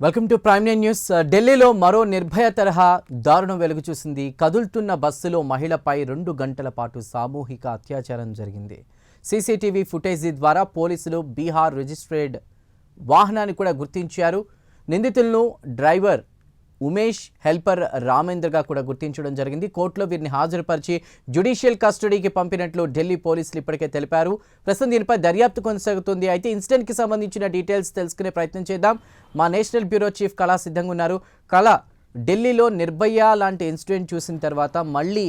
Welcome to prime nine news. ఢిల్లీలో మరో నిర్భయ తరహా దారుణం వెలుగు చూసింది. కదులుతున్న బస్సులో మహిళపై 2 గంటల పాటు సామూహిక అత్యాచారం జరిగింది. సీసీటీవీ ఫుటేజీ ద్వారా పోలీసులు బీహార్ రిజిస్ట్రేడ్ వాహనాన్ని కూడా గుర్తించారు. నిందితులను డ్రైవర్ ఉమేష్, హెల్పర్ రామేంద్రగా కూడా గుర్తించడం జరిగింది. కోర్టులో వీరిని హాజరుపరిచి జ్యుడిషియల్ కస్టడీకి పంపినట్లు ఢిల్లీ పోలీసులు ఇప్పటికే తెలిపారు. ప్రస్తుతం దీనిపై దర్యాప్తు కొనసాగుతుంది. అయితే ఇన్సిడెంట్కి సంబంధించిన డీటెయిల్స్ తెలుసుకునే ప్రయత్నం చేద్దాం. మా నేషనల్ బ్యూరో చీఫ్ కళా సిద్ధంగా ఉన్నారు. కళా, ఢిల్లీలో నిర్భయ లాంటి ఇన్సిడెంట్ చూసిన తర్వాత మళ్ళీ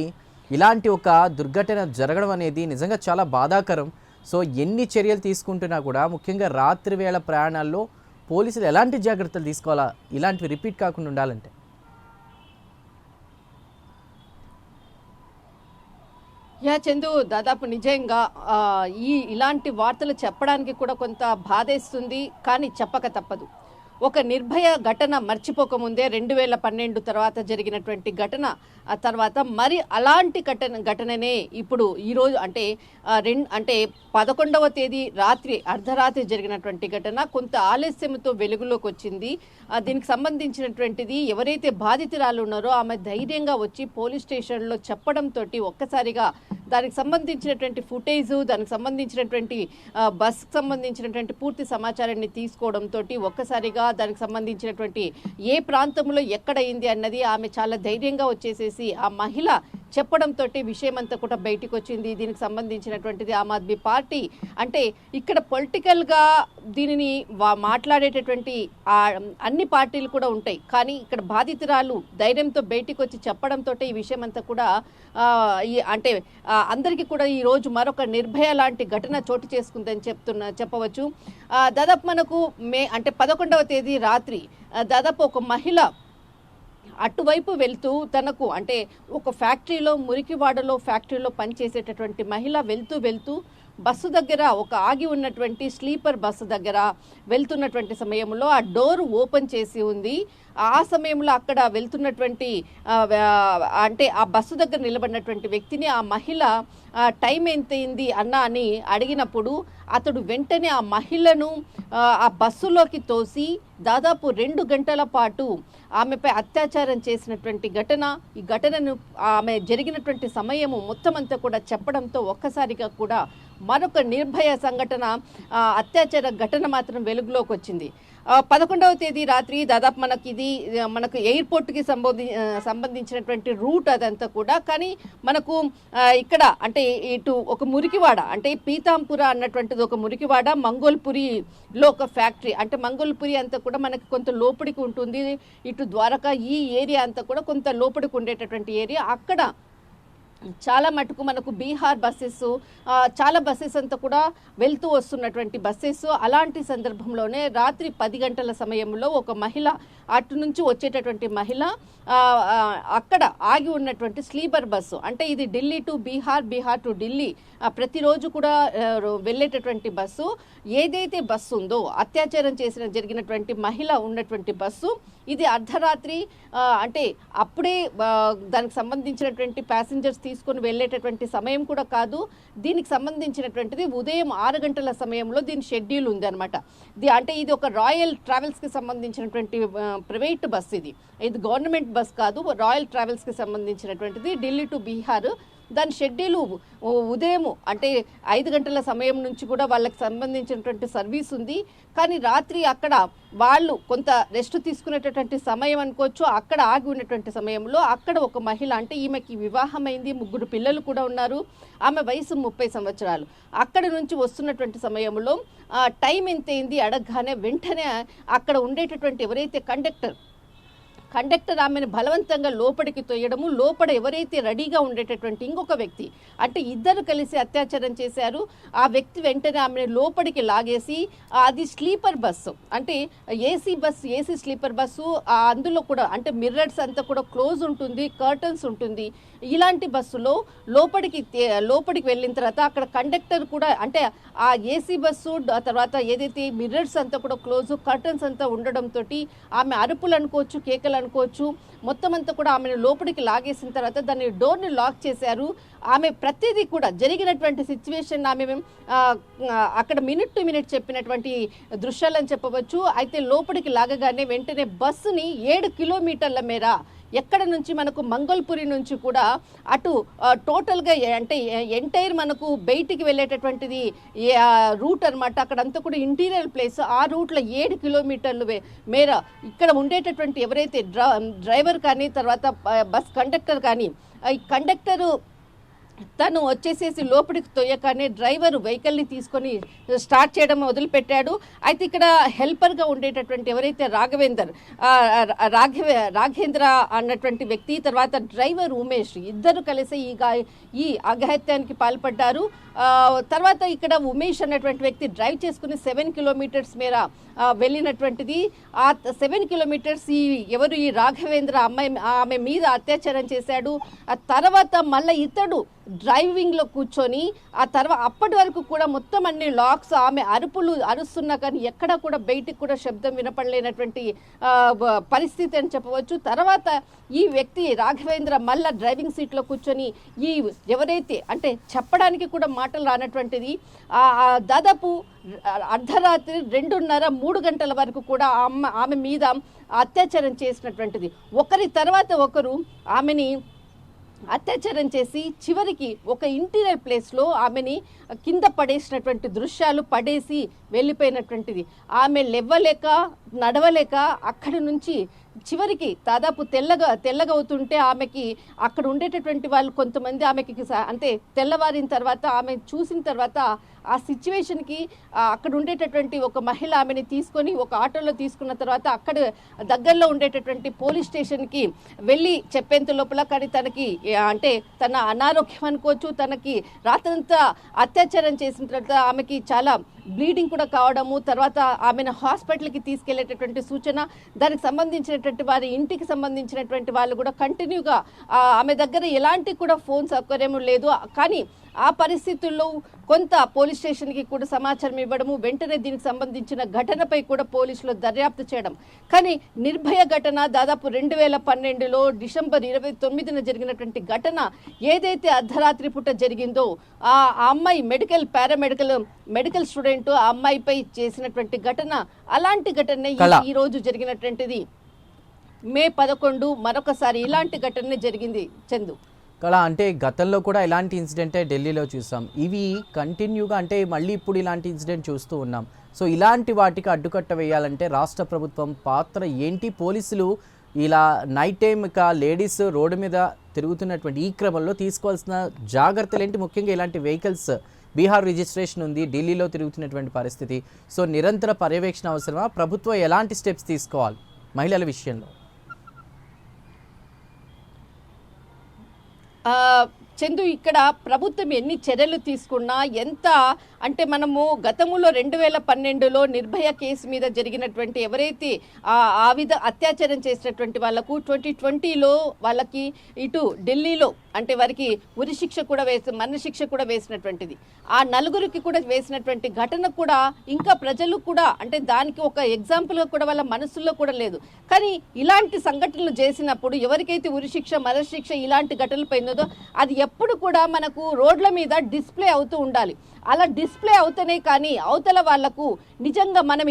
ఇలాంటి ఒక దుర్ఘటన జరగడం అనేది నిజంగా చాలా బాధాకరం. సో ఎన్ని చర్యలు తీసుకుంటున్నా కూడా ముఖ్యంగా రాత్రి వేళ ప్రయాణాల్లో పోలీసులు ఎలాంటి జాగ్రత్తలు తీసుకోవాలా ఇలాంటివి రిపీట్ కాకుండా ఉండాలంటే? చందు, దాదాపు నిజంగా ఇలాంటి వార్తలు చెప్పడానికి కూడా కొంత బాధేస్తుంది, కానీ చెప్పక తప్పదు. ఒక నిర్భయ ఘటన మర్చిపోకముందే 2012 తర్వాత జరిగినటువంటి ఘటన తర్వాత మరి అలాంటి ఘటననే ఇప్పుడు ఈరోజు అంటే 11వ తేదీ రాత్రి అర్ధరాత్రి జరిగినటువంటి ఘటన కొంత ఆలస్యంతో వెలుగులోకి వచ్చింది. దీనికి సంబంధించినటువంటిది ఎవరైతే బాధితురాలు ఉన్నారో ఆమె ధైర్యంగా వచ్చి పోలీస్ స్టేషన్లో చెప్పడంతో ఒక్కసారిగా దానికి సంబంధించినటువంటి ఫుటేజు, దానికి సంబంధించినటువంటి బస్కి సంబంధించినటువంటి పూర్తి సమాచారాన్ని తీసుకోవడంతో ఒక్కసారిగా దానికి సంబంధించినటువంటి ఏ ప్రాంతంలో ఎక్కడైంది అన్నది ఆమె చాలా ధైర్యంగా వచ్చేసేసి ఆ మహిళ చెప్పడంతో విషయం అంతా కూడా బయటకు వచ్చింది. దీనికి సంబంధించినటువంటిది ఆమ్ ఆద్మీ పార్టీ అంటే ఇక్కడ పొలిటికల్గా దీనిని మాట్లాడేటటువంటి అన్ని పార్టీలు కూడా ఉంటాయి, కానీ ఇక్కడ బాధితురాలు ధైర్యంతో బయటకు వచ్చి చెప్పడంతో ఈ విషయం అంతా కూడా అంటే అందరికీ కూడా ఈరోజు మరొక నిర్భయ లాంటి ఘటన చోటు చేసుకుందని చెప్పవచ్చు. దాదాపు మనకు 11వ తేదీ రాత్రి దాదాపు ఒక మహిళ అటువైపు వెళ్తూ తనకు అంటే ఒక ఫ్యాక్టరీలో మురికివాడలో ఫ్యాక్టరీలో పనిచేసేటటువంటి మహిళ వెళ్తూ బస్సు దగ్గర ఒక ఆగి ఉన్నటువంటి స్లీపర్ బస్సు దగ్గర వెళ్తున్నటువంటి సమయంలో ఆ డోర్ ఓపెన్ చేసి ఉంది. ఆ సమయంలో అక్కడ వెళ్తున్నటువంటి అంటే ఆ బస్సు దగ్గర నిలబడినటువంటి వ్యక్తిని ఆ మహిళ టైం ఎంతైంది అన్నా అని అడిగినప్పుడు అతడు వెంటనే ఆ మహిళను ఆ బస్సులోకి తోసి దాదాపు 2 గంటల పాటు ఆమెపై అత్యాచారం చేసినటువంటి ఘటన. ఈ ఘటనను ఆమె జరిగినటువంటి సమయము మొత్తం అంతా కూడా చెప్పడంతో ఒక్కసారిగా కూడా మరొక నిర్భయ సంఘటన అత్యాచార ఘటన మాత్రం వెలుగులోకి వచ్చింది. 11వ తేదీ రాత్రి దాదాపు మనకు ఎయిర్పోర్ట్కి సంబంధించినటువంటి రూట్ అదంతా కూడా, కానీ మనకు ఇక్కడ అంటే ఇటు ఒక మురికివాడ అంటే పీతాంపుర అన్నటువంటిది ఒక మురికివాడ, మంగోల్పురిలో ఒక ఫ్యాక్టరీ అంటే మంగోల్పురి అంతా కూడా మనకి కొంత లోపలికి ఉంటుంది. ఇటు ద్వారకా ఈ ఏరియా అంతా కూడా కొంత లోపలికి ఉండేటటువంటి ఏరియా. అక్కడ చాలా మటుకు మనకు బీహార్ బస్సెస్ చాలా బస్సెస్ అంతా కూడా వెళ్తూ వస్తున్నటువంటి బస్సెస్. అలాంటి సందర్భంలోనే రాత్రి 10 గంటల సమయంలో ఒక మహిళ అటు నుంచి వచ్చేటటువంటి మహిళ అక్కడ ఆగి ఉన్నటువంటి స్లీపర్ బస్సు అంటే ఇది ఢిల్లీ టు బీహార్, బీహార్ టు ఢిల్లీ ప్రతిరోజు కూడా వెళ్ళేటటువంటి బస్సు. ఏదైతే బస్సు ఉందో అత్యాచారం జరిగినటువంటి మహిళ ఉన్నటువంటి బస్సు ఇది అర్ధరాత్రి అంటే అప్పుడే దానికి సంబంధించినటువంటి ప్యాసింజర్స్ తీసుకొని వెళ్ళేటటువంటి సమయం కూడా కాదు. దీనికి సంబంధించినటువంటిది ఉదయం 6 గంటల సమయంలో దీని షెడ్యూల్ ఉంది అనమాట. అంటే ఇది ఒక రాయల్ ట్రావెల్స్కి సంబంధించినటువంటి ప్రైవేట్ బస్, ఇది గవర్నమెంట్ బస్ కాదు, రాయల్ ట్రావెల్స్కి సంబంధించినటువంటిది ఢిల్లీ టు బీహార్. దాని షెడ్యూల్ ఉదయం అంటే 5 గంటల సమయం నుంచి కూడా వాళ్ళకి సంబంధించినటువంటి సర్వీస్ ఉంది. కానీ రాత్రి అక్కడ వాళ్ళు కొంత రెస్ట్ తీసుకునేటటువంటి సమయం అనుకోవచ్చు. అక్కడ ఆగి ఉన్నటువంటి సమయంలో అక్కడ ఒక మహిళ అంటే ఈమెకి వివాహమైంది, 3 పిల్లలు కూడా ఉన్నారు, ఆమె వయసు 30 సంవత్సరాలు. అక్కడ నుంచి వస్తున్నటువంటి సమయంలో టైం ఎంతైంది అడగగానే వెంటనే అక్కడ ఉండేటటువంటి ఎవరైతే కండక్టర్ ఆమెను బలవంతంగా లోపలికి తొయ్యడము, లోపల ఎవరైతే రెడీగా ఉండేటటువంటి ఇంకొక వ్యక్తి అంటే ఇద్దరు కలిసి అత్యాచారం చేశారు. ఆ వ్యక్తి వెంటనే ఆమెను లోపలికి లాగేసి అది స్లీపర్ బస్సు అంటే ఏసీ స్లీపర్ బస్సు, అందులో కూడా అంటే మిర్రర్స్ అంతా కూడా క్లోజ్ ఉంటుంది, కర్టన్స్ ఉంటుంది. ఇలాంటి బస్సులో లోపలికి వెళ్ళిన తర్వాత అక్కడ కండక్టర్ కూడా అంటే ఆ ఏసీ బస్సు తర్వాత ఏదైతే మిర్రర్స్ అంతా కూడా క్లోజ్, కర్టన్స్ అంతా ఉండడంతో ఆమె అరుపులు అనుకోవచ్చు, కేకలు అనుకోవచ్చు, మొత్తం అంతా కూడా ఆమెను లోపలికి లాగేసిన తర్వాత దాన్ని డోర్ని లాక్ చేశారు. ఆమె ప్రతిదీ కూడా జరిగినటువంటి సిచ్యువేషన్ ఆమె అక్కడ మినిట్ టు మినిట్ చెప్పినటువంటి దృశ్యాలని చెప్పవచ్చు. అయితే లోపలికి లాగగానే వెంటనే బస్సుని 7 కిలోమీటర్ల మేర ఎక్కడ నుంచి మనకు మంగళపురి నుంచి కూడా అటు టోటల్గా అంటే ఎంటైర్ మనకు బయటికి వెళ్ళేటటువంటిది రూట్ అనమాట. అక్కడంతా కూడా ఇంటీరియర్ ప్లేస్. ఆ రూట్లో 7 కిలోమీటర్లు మేర ఇక్కడ ఉండేటటువంటి ఎవరైతే డ్రైవర్ కానీ తర్వాత బస్ కండక్టర్ కానీ ఈ కండక్టరు తను వచ్చేసేసి లోపలికి తొయ్యగానే డ్రైవర్ వెహికల్ని తీసుకొని స్టార్ట్ చేయడం మొదలుపెట్టాడు. అయితే ఇక్కడ హెల్పర్గా ఉండేటటువంటి ఎవరైతే రాఘవేంద్ర అన్నటువంటి వ్యక్తి, తర్వాత డ్రైవర్ ఉమేష్ ఇద్దరు కలిసి ఈ అఘాయిత్యానికి పాల్పడ్డారు. తర్వాత ఇక్కడ ఉమేష్ అన్నటువంటి వ్యక్తి డ్రైవ్ చేసుకుని 7 కిలోమీటర్స్ మేర వెళ్ళినటువంటిది. ఆ 7 కిలోమీటర్స్ ఈ రాఘవేంద్ర ఆమె మీద అత్యాచారం చేశాడు. ఆ తర్వాత మళ్ళీ ఇతడు డ్రైవింగ్లో కూర్చొని ఆ తర్వాత అప్పటి వరకు కూడా మొత్తం అన్ని లాక్స్, ఆమె అరుస్తున్నా కానీ ఎక్కడ కూడా బయటికి కూడా శబ్దం వినపడలేనటువంటి పరిస్థితి అని చెప్పవచ్చు. తర్వాత ఈ వ్యక్తి రాఘవేంద్ర మళ్ళా డ్రైవింగ్ సీట్లో కూర్చొని ఎవరైతే అంటే చెప్పడానికి కూడా మాటలు రానటువంటిది దాదాపు అర్ధరాత్రి 2:30-3 గంటల వరకు కూడా ఆమె మీద అత్యాచారం చేసినటువంటిది. ఒకరి తర్వాత ఒకరు ఆమెని అత్యాచారం చేసి చివరికి ఒక ఇంటీరియర్ ప్లేస్లో ఆమెని కింద పడేసినటువంటి దృశ్యాలు, పడేసి వెళ్ళిపోయినటువంటిది. ఆమె లేవలేక నడవలేక అక్కడి నుంచి చివరికి దాదాపు తెల్లగా అవుతుంటే ఆమెకి అక్కడ ఉండేటటువంటి వాళ్ళు కొంతమంది ఆమెకి అంటే తెల్లవారిన తర్వాత ఆమె చూసిన తర్వాత ఆ సిచ్యువేషన్కి అక్కడ ఉండేటటువంటి ఒక మహిళ ఆమెని తీసుకొని ఒక ఆటోలో తీసుకున్న తర్వాత అక్కడ దగ్గరలో ఉండేటటువంటి పోలీస్ స్టేషన్కి వెళ్ళి చెప్పేంత లోపల కానీ తనకి అంటే తన అనారోగ్యం అనుకోవచ్చు, తనకి రాత్రంతా అత్యాచారం చేసిన తర్వాత ఆమెకి చాలా బ్లీడింగ్ కూడా కావడము, తర్వాత ఆమెను హాస్పిటల్కి తీసుకెళ్లేటటువంటి సూచన, దానికి సంబంధించినటువంటి వారి ఇంటికి సంబంధించినటువంటి వాళ్ళు కూడా కంటిన్యూగా ఆమె దగ్గర ఎలాంటి కూడా ఫోన్ సౌకర్యం లేదు. కానీ ఆ పరిస్థితుల్లో కొంత పోలీస్ స్టేషన్కి కూడా సమాచారం ఇవ్వడము, వెంటనే దీనికి సంబంధించిన ఘటనపై కూడా పోలీసులు దర్యాప్తు చేయడం. కానీ నిర్భయ ఘటన దాదాపు 2012లో డిసెంబర్ 29న జరిగినటువంటి ఘటన ఏదైతే అర్ధరాత్రి పూట జరిగిందో ఆ అమ్మాయి మెడికల్ స్టూడెంట్ ఆ అమ్మాయిపై చేసినటువంటి ఘటన, అలాంటి ఘటనే ఈ రోజు జరిగినటువంటిది. మే 11 మరొకసారి ఇలాంటి ఘటనే జరిగింది. చందు కళ అంటే గతంలో కూడా ఇలాంటి ఇన్సిడెంటే ఢిల్లీలో చూసాం. ఇవి కంటిన్యూగా అంటే మళ్ళీ ఇప్పుడు ఇలాంటి ఇన్సిడెంట్ చూస్తూ ఉన్నాం. సో ఇలాంటి వాటికి అడ్డుకట్ట వేయాలంటే రాష్ట్ర ప్రభుత్వం పాత్ర ఏంటి? పోలీసులు ఇలా నైట్ టైం లేడీస్ రోడ్డు మీద తిరుగుతున్నటువంటి ఈ క్రమంలో తీసుకోవాల్సిన జాగ్రత్తలు ఏంటి? ముఖ్యంగా ఇలాంటి వెహికల్స్ బీహార్ రిజిస్ట్రేషన్ ఉంది, ఢిల్లీలో తిరుగుతున్నటువంటి పరిస్థితి. సో నిరంతర పర్యవేక్షణ అవసరమా? ప్రభుత్వం ఎలాంటి స్టెప్స్ తీసుకోవాలి మహిళల విషయంలో? చందు, ఇక్కడ ప్రభుత్వం ఎన్ని చర్యలు తీసుకున్నా ఎంత అంటే మనము గతంలో 2012లో నిర్భయ కేసు మీద జరిగినటువంటి ఎవరైతే అత్యాచారం చేసినటువంటి వాళ్లకు 2020లో వాళ్ళకి ఇటు ఢిల్లీలో అంటే వారికి ఉరిశిక్ష కూడా మరణశిక్ష కూడా వేసినటువంటిది. ఆ నలుగురికి కూడా వేసినటువంటి ఘటన కూడా ఇంకా ప్రజలు కూడా అంటే దానికి ఒక ఎగ్జాంపుల్గా కూడా వాళ్ళ మనసుల్లో కూడా లేదు. కానీ ఇలాంటి సంఘటనలు చేసినప్పుడు ఎవరికైతే ఉరిశిక్ష మరణశిక్ష ఇలాంటి ఘటనలు పోయిందో అది ఎప్పుడు కూడా మనకు రోడ్ల మీద డిస్ప్లే అవుతూ ఉండాలి. అలా డిస్ప్లే అవుతూనే కానీ అవతల వాళ్లకు నిజంగా మనం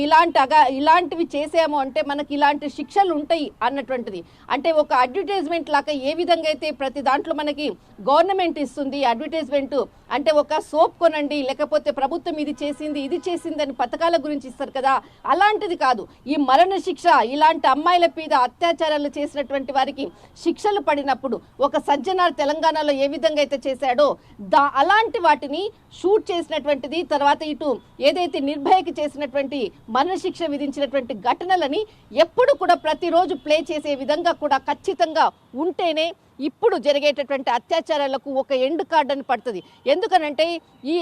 ఇలాంటివి చేసాము అంటే మనకి ఇలాంటి శిక్షలు ఉంటాయి అన్నటువంటిది. అంటే ఒక అడ్వర్టైజ్మెంట్ లాగా ఏ విధంగా అయితే ప్రతి దాంట్లో మనకి గవర్నమెంట్ ఇస్తుంది అడ్వర్టైజ్మెంట్, అంటే ఒక సోప్ కొనండి లేకపోతే ప్రభుత్వం ఇది చేసింది అని పథకాల గురించి ఇస్తారు కదా, అలాంటిది కాదు. ఈ మరణ శిక్ష ఇలాంటి అమ్మాయిల మీద అత్యాచారాలు చేసినటువంటి వారికి శిక్షలు పడినప్పుడు ఒక సజ్జనార్ తెలంగాణలో ఏ విధంగా అయితే చేశాడో అలాంటి వాటిని షూట్ చేసినటువంటిది. తర్వాత ఇటు ఏదైతే నిర్భయకి చేసినటువంటి మరణశిక్ష విధించినటువంటి ఘటనలని ఎప్పుడు కూడా ప్రతిరోజు ప్లే చేసే విధంగా కూడా ఖచ్చితంగా ఉంటేనే ఇప్పుడు జరిగేటటువంటి అత్యాచారాలకు ఒక ఎండ్ కార్డ్ అని పడుతుంది. ఎందుకనంటే ఈ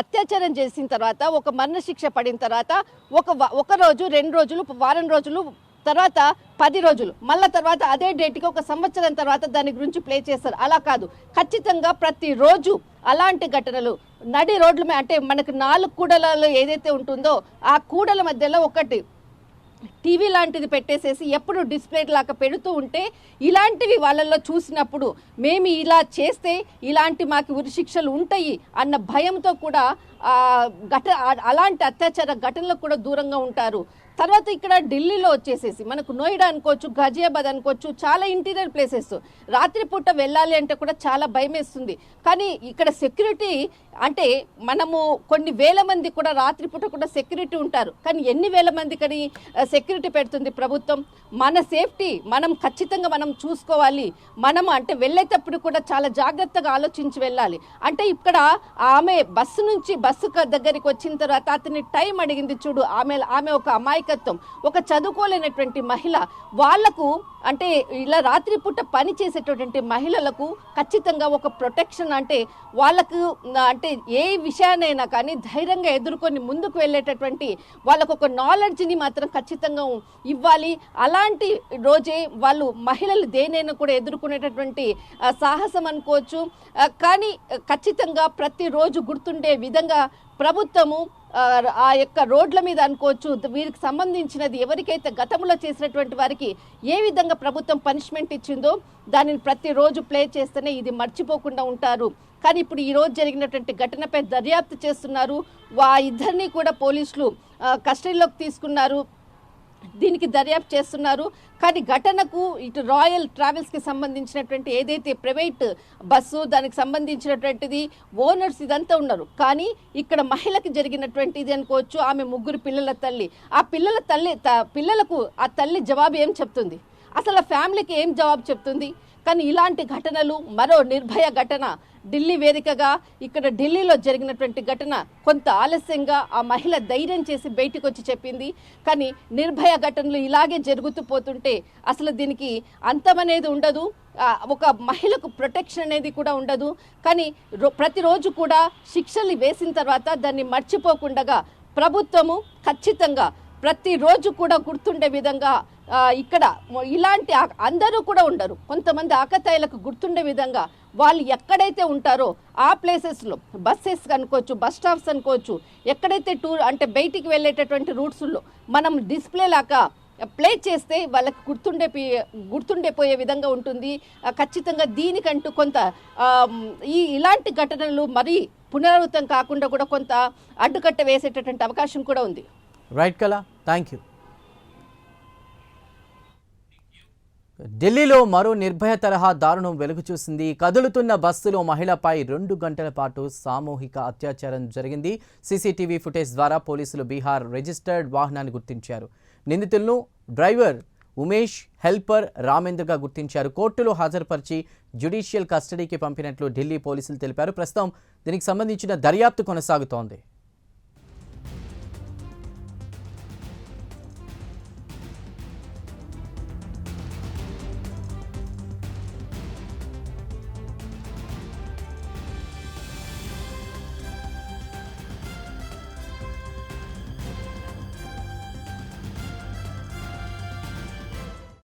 అత్యాచారం చేసిన తర్వాత ఒక మరణశిక్ష పడిన తర్వాత ఒక రోజు 2 రోజులు వారం రోజులు తర్వాత 10 రోజులు మళ్ళీ తర్వాత అదే డేట్కి 1 సంవత్సరం తర్వాత దాని గురించి ప్లే చేస్తారు. అలా కాదు, ఖచ్చితంగా ప్రతిరోజు అలాంటి ఘటనలు నడి రోడ్ల అంటే మనకు 4 కూడలలో ఏదైతే ఉంటుందో ఆ కూడల మధ్యలో ఒకటి టీవీ లాంటిది పెట్టేసేసి ఎప్పుడు డిస్ప్లే లాగా పెడుతూ ఉంటే ఇలాంటివి వాళ్ళల్లో చూసినప్పుడు మేము ఇలా చేస్తే ఇలాంటి మాకు ఉరిశిక్షలు ఉంటాయి అన్న భయంతో కూడా అలాంటి అత్యాచార ఘటనలకు కూడా దూరంగా ఉంటారు. తర్వాత ఇక్కడ ఢిల్లీలో వచ్చేసేసి మనకు నోయిడా అనుకోవచ్చు, ఘజియాబాద్ అనుకోవచ్చు, చాలా ఇంటీరియర్ ప్లేసెస్ రాత్రిపూట వెళ్ళాలి అంటే కూడా చాలా భయం వేస్తుంది. కానీ ఇక్కడ సెక్యూరిటీ అంటే మనము కొన్ని వేల మంది కూడా రాత్రిపూట కూడా సెక్యూరిటీ ఉంటారు. కానీ ఎన్ని వేల మంది కానీ సెక్యూరిటీ పెడుతుంది ప్రభుత్వం? మన సేఫ్టీ మనం ఖచ్చితంగా మనం చూసుకోవాలి. మనం అంటే వెళ్ళేటప్పుడు కూడా చాలా జాగ్రత్తగా ఆలోచించి వెళ్ళాలి. అంటే ఇక్కడ ఆమె బస్సు నుంచి బస్సు దగ్గరికి వచ్చిన తర్వాత అతని టైం అడిగింది చూడు. ఆమె ఒక అమాయకత్వం, ఒక చదువుకోలేనటువంటి మహిళ. వాళ్లకు అంటే ఇలా రాత్రిపూట పని చేసేటటువంటి మహిళలకు ఖచ్చితంగా ఒక ప్రొటెక్షన్ అంటే వాళ్ళకు అంటే ఏ విషయాన్నైనా కానీ ధైర్యంగా ఎదుర్కొని ముందుకు వెళ్ళేటటువంటి వాళ్ళకు ఒక నాలెడ్జ్ని మాత్రం ఖచ్చితంగా ఇవ్వాలి. అలాంటి రోజే వాళ్ళు మహిళలు దేనైనా కూడా ఎదుర్కొనేటటువంటి సాహసం అనుకోవచ్చు. కానీ ఖచ్చితంగా ప్రతిరోజు గుర్తుండే విధంగా ప్రభుత్వము ఆ యొక్క రోడ్ల మీద అనుకోవచ్చు వీరికి సంబంధించినది ఎవరికైతే గతంలో చేసినటువంటి వారికి ఏ విధంగా ప్రభుత్వం పనిష్మెంట్ ఇచ్చిందో దానిని ప్రతిరోజు ప్లే చేస్తేనే ఇది మర్చిపోకుండా ఉంటారు. కానీ ఇప్పుడు ఈ రోజు జరిగినటువంటి ఘటనపై దర్యాప్తు చేస్తున్నారు. ఇద్దరిని కూడా పోలీసులు కస్టడీలోకి తీసుకున్నారు, దీనికి దర్యాప్తు చేస్తున్నారు. కానీ ఘటనకు ఇటు రాయల్ ట్రావెల్స్కి సంబంధించినటువంటి ఏదైతే ప్రైవేట్ బస్సు దానికి సంబంధించినటువంటిది ఓనర్స్ ఇదంతా ఉన్నారు. కానీ ఇక్కడ మహిళకి జరిగినటువంటిది అనుకోవచ్చు. ఆమె 3 పిల్లల తల్లి. ఆ పిల్లలకు ఆ తల్లి జవాబు ఏం చెప్తుంది? అసలు ఫ్యామిలీకి ఏం జవాబు చెప్తుంది? కానీ ఇలాంటి ఘటనలు, మరో నిర్భయ ఘటన ఢిల్లీ వేదికగా ఇక్కడ ఢిల్లీలో జరిగినటువంటి ఘటన కొంత ఆలస్యంగా ఆ మహిళ ధైర్యం చేసి బయటకు వచ్చి చెప్పింది. కానీ నిర్భయ ఘటనలు ఇలాగే జరుగుతూ పోతుంటే అసలు దీనికి అంతమనేది ఉండదు. ఒక మహిళకు ప్రొటెక్షన్ అనేది కూడా ఉండదు. కానీ ప్రతిరోజు కూడా శిక్షలు వేసిన తర్వాత దాన్ని మర్చిపోకుండా ప్రభుత్వము ఖచ్చితంగా ప్రతిరోజు కూడా గుర్తుండే విధంగా ఇక్కడ ఇలాంటి అందరూ కూడా ఉండరు. కొంతమంది ఆకతాయిలకు గుర్తుండే విధంగా వాళ్ళు ఎక్కడైతే ఉంటారో ఆ ప్లేసెస్లో బస్సెస్ అనుకోవచ్చు, బస్ స్టాప్స్ అనుకోవచ్చు, ఎక్కడైతే టూర్ అంటే బయటికి వెళ్ళేటటువంటి రూట్స్లో మనం డిస్ప్లే లాగా ప్లే చేస్తే వాళ్ళకి గుర్తుండిపోయే విధంగా ఉంటుంది. ఖచ్చితంగా దీనికంటూ కొంత ఇలాంటి ఘటనలు మరీ పునరావృతం కాకుండా కూడా కొంత అడ్డుకట్ట వేసేటటువంటి అవకాశం కూడా ఉంది. రైట్ కళ, థ్యాంక్ యూ. ఢిల్లీలో మరో నిర్భయ తరహా దారుణం వెలుగు చూసింది. కదులుతున్న బస్సులో మహిళపై 2 గంటల పాటు సామూహిక అత్యాచారం జరిగింది. సీసీటీవీ ఫుటేజ్ ద్వారా పోలీసులు బీహార్ రిజిస్టర్డ్ వాహనాన్ని గుర్తించారు. నిందితులను డ్రైవర్ ఉమేష్, హెల్పర్ రామేంద్రగా గుర్తించారు. కోర్టులో హాజరుపరిచి జ్యుడిషియల్ కస్టడీకి పంపినట్లు ఢిల్లీ పోలీసులు తెలిపారు. ప్రస్తుతం దీనికి సంబంధించిన దర్యాప్తు కొనసాగుతోంది.